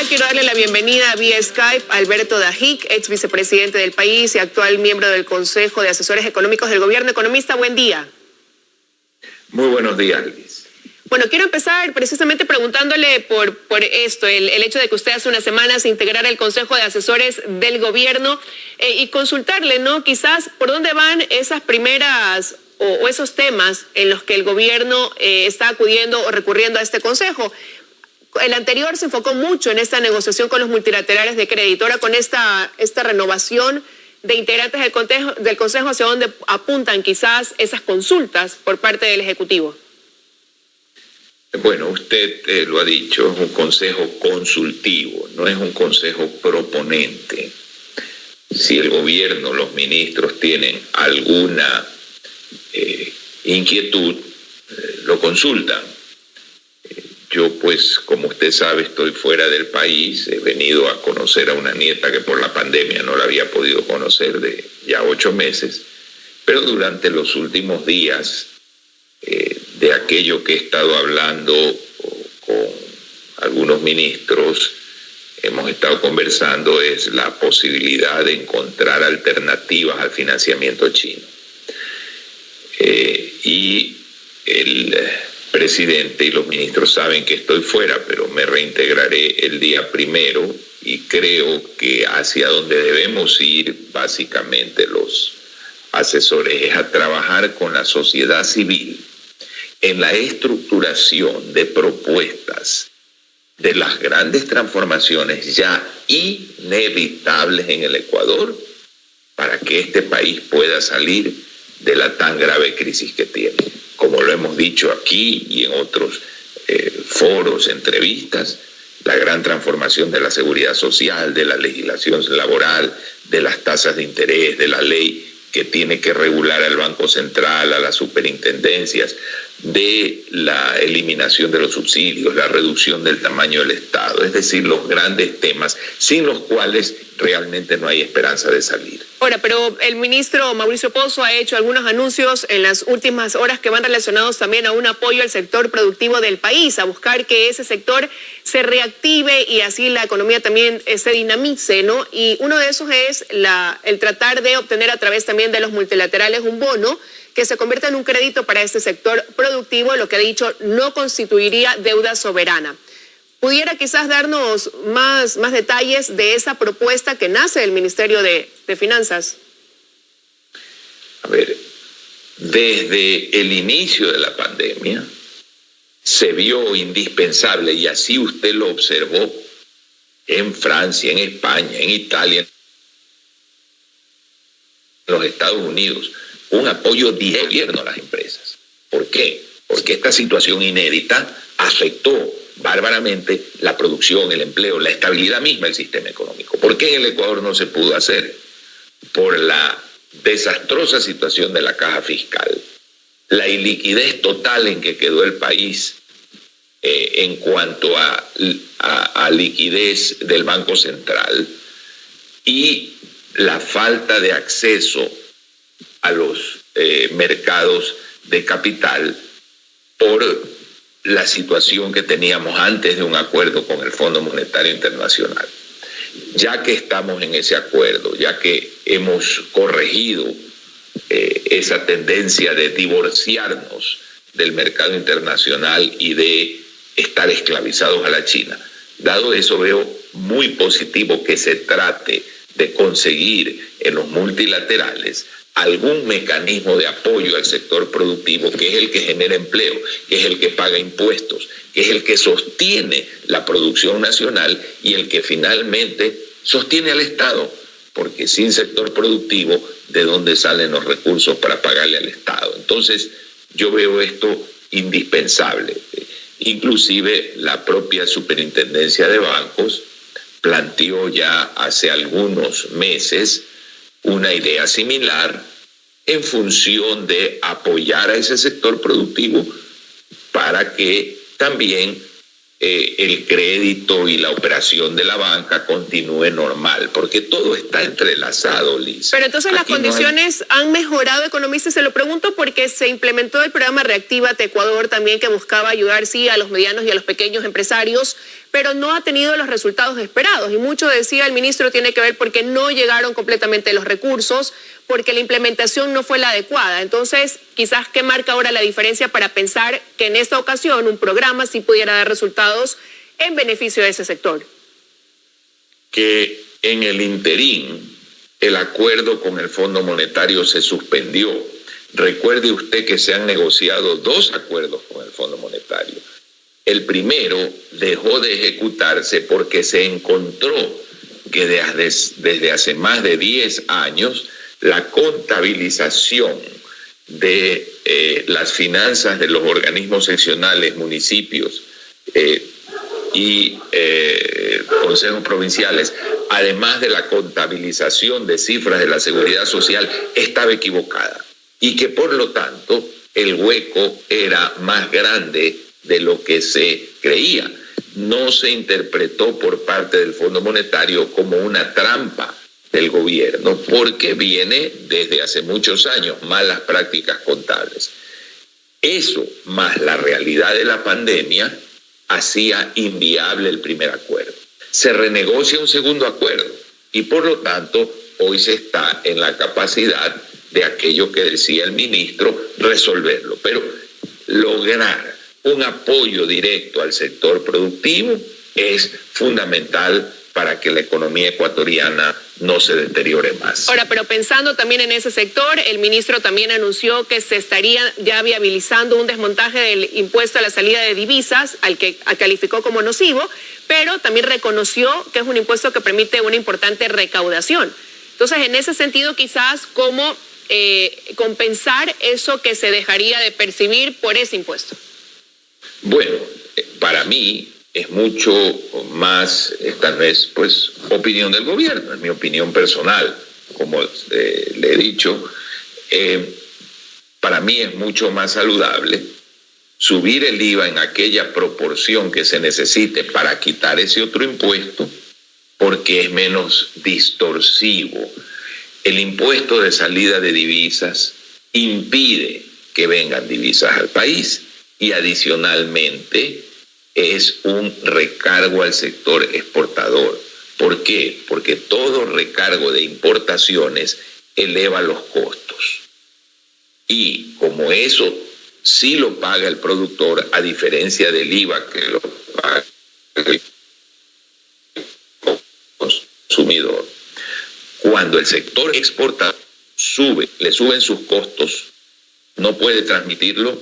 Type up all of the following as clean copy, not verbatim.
quiero darle la bienvenida vía Skype a Alberto Dajic, ex vicepresidente del país y actual miembro del Consejo de Asesores Económicos del Gobierno. Economista, buen día. Muy buenos días, Liz. Bueno, quiero empezar precisamente preguntándole por esto, el hecho de que usted hace unas semanas integrara el Consejo de Asesores del Gobierno y consultarle, ¿no? Quizás por dónde van esas primeras o esos temas en los que el gobierno está acudiendo o recurriendo a este consejo. El anterior se enfocó mucho en esta negociación con los multilaterales de crédito. Ahora con esta renovación de integrantes del Consejo, ¿hacia dónde apuntan quizás esas consultas por parte del Ejecutivo? Bueno, usted lo ha dicho, es un consejo consultivo, no es un consejo proponente. Si el gobierno, los ministros tienen alguna inquietud, lo consultan. Yo, pues, como usted sabe, estoy fuera del país, he venido a conocer a una nieta que por la pandemia no la había podido conocer de ya 8 meses, pero durante los últimos días de aquello que he estado hablando con algunos ministros, hemos estado conversando, es la posibilidad de encontrar alternativas al financiamiento chino. Y el presidente y los ministros saben que estoy fuera, pero me reintegraré el día 1 y creo que hacia donde debemos ir básicamente los asesores es a trabajar con la sociedad civil en la estructuración de propuestas de las grandes transformaciones ya inevitables en el Ecuador para que este país pueda salir de la tan grave crisis que tiene. Como lo hemos dicho aquí y en otros foros, entrevistas, la gran transformación de la seguridad social, de la legislación laboral, de las tasas de interés, de la ley que tiene que regular al Banco Central, a las superintendencias, de la eliminación de los subsidios, la reducción del tamaño del Estado, es decir, los grandes temas sin los cuales realmente no hay esperanza de salir. Ahora, pero el ministro Mauricio Pozo ha hecho algunos anuncios en las últimas horas que van relacionados también a un apoyo al sector productivo del país, a buscar que ese sector se reactive y así la economía también se dinamice, ¿no? Y uno de esos es el tratar de obtener a través también de los multilaterales un bono que se convierta en un crédito para este sector productivo, lo que ha dicho no constituiría deuda soberana. ¿Pudiera quizás darnos más detalles de esa propuesta que nace del Ministerio de Finanzas? A ver, desde el inicio de la pandemia se vio indispensable, y así usted lo observó en Francia, en España, en Italia, en los Estados Unidos, un apoyo directo del gobierno a las empresas. ¿Por qué? Porque esta situación inédita afectó bárbaramente la producción, el empleo, la estabilidad misma del sistema económico. ¿Por qué en el Ecuador no se pudo hacer? Por la desastrosa situación de la caja fiscal, la iliquidez total en que quedó el país en cuanto a liquidez del Banco Central y la falta de acceso a los mercados de capital por la situación que teníamos antes de un acuerdo con el Fondo Monetario Internacional. Ya que estamos en ese acuerdo, ya que hemos corregido esa tendencia de divorciarnos del mercado internacional y de estar esclavizados a la China, dado eso veo muy positivo que se trate de conseguir en los multilaterales algún mecanismo de apoyo al sector productivo, que es el que genera empleo, que es el que paga impuestos, que es el que sostiene la producción nacional y el que finalmente sostiene al Estado, porque sin sector productivo, ¿de dónde salen los recursos para pagarle al Estado? Entonces, yo veo esto indispensable. Inclusive la propia Superintendencia de Bancos planteó ya hace algunos meses una idea similar en función de apoyar a ese sector productivo para que también el crédito y la operación de la banca continúe normal, porque todo está entrelazado, Liz. Pero entonces las condiciones han mejorado, economista, se lo pregunto porque se implementó el programa Reactívate Ecuador también, que buscaba ayudar, sí, a los medianos y a los pequeños empresarios, pero no ha tenido los resultados esperados. Y mucho, decía el ministro, tiene que ver porque no llegaron completamente los recursos, porque la implementación no fue la adecuada. Entonces, quizás, ¿qué marca ahora la diferencia para pensar que en esta ocasión un programa sí pudiera dar resultados en beneficio de ese sector? Que en el interín el acuerdo con el Fondo Monetario se suspendió. Recuerde usted que se han negociado 2 acuerdos con el Fondo Monetario. El primero dejó de ejecutarse porque se encontró que desde hace más de 10 años la contabilización de las finanzas de los organismos seccionales, municipios y consejos provinciales, además de la contabilización de cifras de la seguridad social, estaba equivocada y que por lo tanto el hueco era más grande de lo que se creía. No se interpretó por parte del Fondo Monetario como una trampa del gobierno, porque viene desde hace muchos años malas prácticas contables. Eso, más la realidad de la pandemia, hacía inviable el primer acuerdo. Se renegocia un segundo acuerdo y por lo tanto hoy se está en la capacidad de aquello que decía el ministro, resolverlo. Pero lograr un apoyo directo al sector productivo es fundamental para que la economía ecuatoriana no se deteriore más. Ahora, pero pensando también en ese sector, el ministro también anunció que se estaría ya viabilizando un desmontaje del impuesto a la salida de divisas, al que calificó como nocivo, pero también reconoció que es un impuesto que permite una importante recaudación. Entonces, en ese sentido, quizás, ¿cómo compensar eso que se dejaría de percibir por ese impuesto? Bueno, para mí es mucho más, esta vez, pues, opinión del gobierno, es mi opinión personal, como le he dicho, para mí es mucho más saludable subir el IVA en aquella proporción que se necesite para quitar ese otro impuesto, porque es menos distorsivo. El impuesto de salida de divisas impide que vengan divisas al país y adicionalmente es un recargo al sector exportador. ¿Por qué? Porque todo recargo de importaciones eleva los costos. Y como eso sí lo paga el productor, a diferencia del IVA que lo paga el consumidor. Cuando el sector exportador le suben sus costos, no puede transmitirlo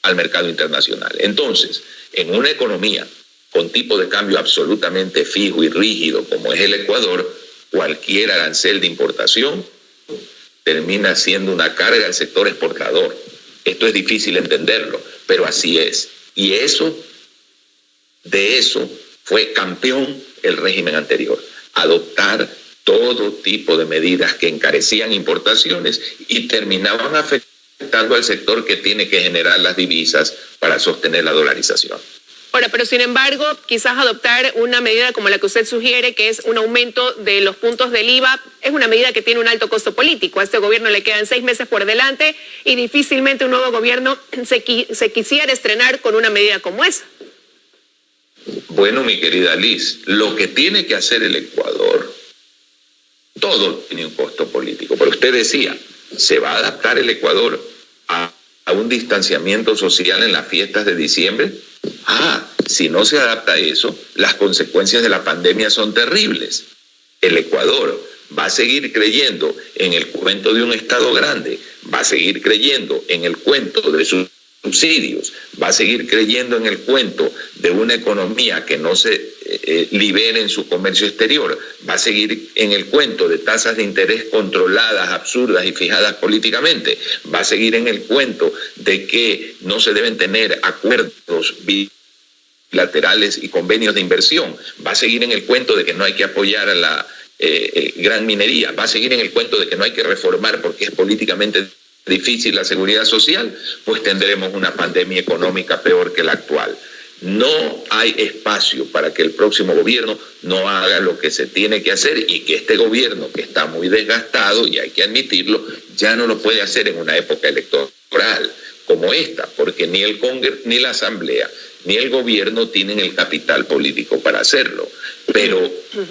al mercado internacional. Entonces, en una economía con tipo de cambio absolutamente fijo y rígido como es el Ecuador, cualquier arancel de importación termina siendo una carga al sector exportador. Esto es difícil entenderlo, pero así es. Y de eso fue campeón el régimen anterior. Adoptar todo tipo de medidas que encarecían importaciones y terminaban afectando al sector que tiene que generar las divisas para sostener la dolarización. Ahora, pero sin embargo, quizás adoptar una medida como la que usted sugiere, que es un aumento de los puntos del IVA, es una medida que tiene un alto costo político. A este gobierno le quedan 6 meses por delante y difícilmente un nuevo gobierno se quisiera estrenar con una medida como esa. Bueno, mi querida Liz, lo que tiene que hacer el Ecuador, todo tiene un costo político. Pero usted decía, ¿se va a adaptar el Ecuador a un distanciamiento social en las fiestas de diciembre? Si no se adapta a eso, las consecuencias de la pandemia son terribles. El Ecuador va a seguir creyendo en el cuento de un Estado grande, va a seguir creyendo en el cuento de sus subsidios, va a seguir creyendo en el cuento de una economía que no se libere en su comercio exterior, va a seguir en el cuento de tasas de interés controladas, absurdas y fijadas políticamente, va a seguir en el cuento de que no se deben tener acuerdos bilaterales y convenios de inversión, va a seguir en el cuento de que no hay que apoyar a la gran minería, va a seguir en el cuento de que no hay que reformar porque es políticamente difícil la seguridad social, pues tendremos una pandemia económica peor que la actual. No hay espacio para que el próximo gobierno no haga lo que se tiene que hacer y que este gobierno, que está muy desgastado, y hay que admitirlo, ya no lo puede hacer en una época electoral como esta, porque ni el Congreso, ni la Asamblea, ni el gobierno tienen el capital político para hacerlo. Pero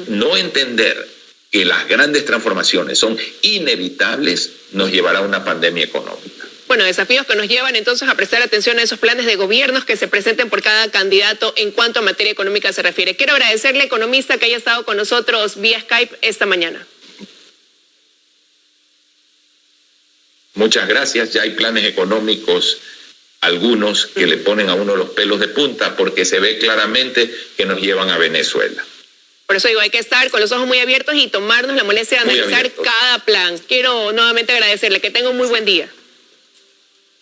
no entender que las grandes transformaciones son inevitables nos llevará a una pandemia económica. Bueno, desafíos que nos llevan entonces a prestar atención a esos planes de gobiernos que se presenten por cada candidato en cuanto a materia económica se refiere. Quiero agradecerle, economista, que haya estado con nosotros vía Skype esta mañana. Muchas gracias. Ya hay planes económicos, algunos que le ponen a uno los pelos de punta porque se ve claramente que nos llevan a Venezuela. Por eso digo, hay que estar con los ojos muy abiertos y tomarnos la molestia de analizar cada plan. Quiero nuevamente agradecerle. Que tenga un muy buen día.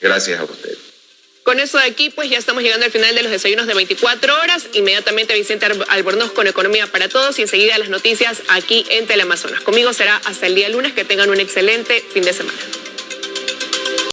Gracias a usted. Con eso de aquí, pues ya estamos llegando al final de los desayunos de 24 horas. Inmediatamente Vicente Albornoz con Economía para Todos y enseguida las noticias aquí en Teleamazonas. Conmigo será hasta el día lunes. Que tengan un excelente fin de semana.